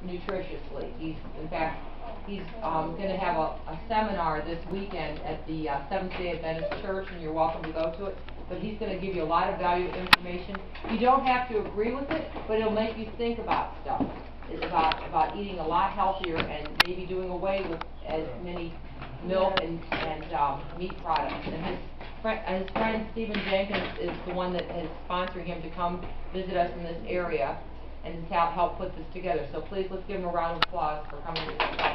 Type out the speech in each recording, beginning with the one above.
nutritiously. In fact, he's going to have a seminar this weekend at the Seventh-day Adventist Church, and you're welcome to go to it. But he's going to give you a lot of valuable information. You don't have to agree with it, but it'll make you think about stuff. It's about eating a lot healthier and maybe doing away with as many milk and meat products. And his friend Stephen Jenkins is the one that is sponsoring him to come visit us in this area and to help put this together. So please, let's give him a round of applause for coming to this talk.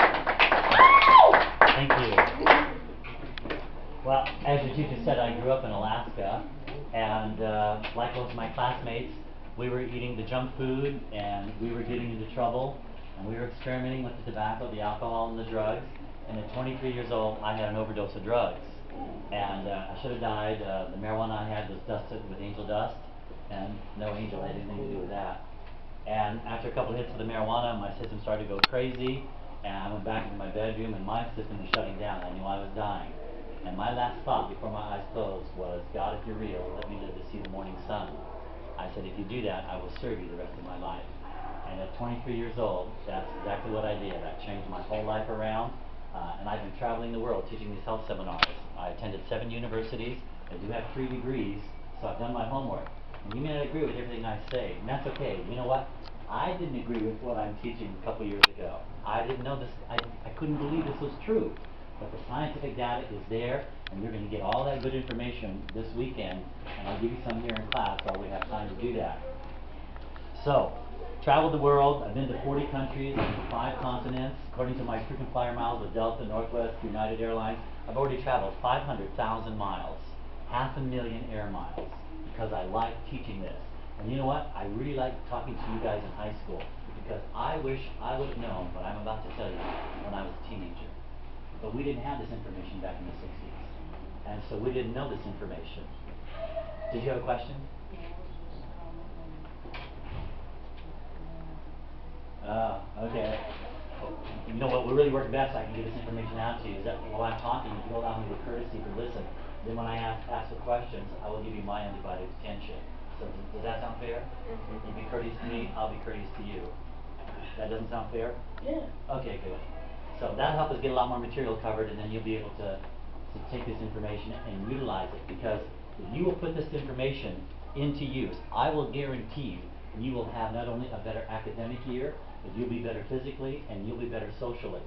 Thank you. Well, as the teacher said, I grew up in Alaska, and like most of my classmates, we were eating the junk food, and we were getting into trouble, and we were experimenting with the tobacco, the alcohol, and the drugs. And at 23 years old, I had an overdose of drugs. And I should have died. The marijuana I had was dusted with angel dust, and no angel had anything to do with that. And after a couple of hits of the marijuana, my system started to go crazy, and I went back into my bedroom, and my system was shutting down. I knew I was dying. And my last thought before my eyes closed was, God, if you're real, let me live to see the morning sun. I said, if you do that, I will serve you the rest of my life. And at 23 years old, that's exactly what I did. I changed my whole life around, and I've been traveling the world teaching these health seminars. I attended 7 universities. I do have 3 degrees, so I've done my homework. And you may not agree with everything I say, and that's okay. You know what? I didn't agree with what I'm teaching a couple years ago. I didn't know this. I couldn't believe this was true. But the scientific data is there, and you're going to get all that good information this weekend, and I'll give you some here in class while we have time to do that. So, traveled the world. I've been to 40 countries, 5 continents. According to my frequent flyer miles with Delta, Northwest, United Airlines, I've already traveled 500,000 miles, 500,000 air miles, because I like teaching this. And you know what? I really like talking to you guys in high school, because I wish I would have known what I'm about to tell you when I was a teenager. But we didn't have this information back in the 60s. And so we didn't know this information. Did you have a question? Okay. You know what, we're really working best so I can get this information out to you is that while I'm talking, if you'll allow me the courtesy to listen, then when I ask the questions, I will give you my undivided attention. So does that sound fair? You be courteous to me, I'll be courteous to you. That doesn't sound fair? Yeah. Okay, good. So that'll help us get a lot more material covered, and then you'll be able to take this information and utilize it, because if you will put this information into use, I will guarantee you will have not only a better academic year, but you'll be better physically and you'll be better socially.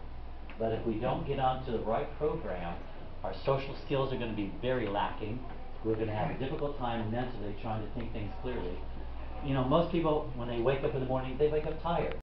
But if we don't get onto the right program, our social skills are going to be very lacking. We're going to have a difficult time mentally trying to think things clearly. You know, most people, when they wake up in the morning, they wake up tired.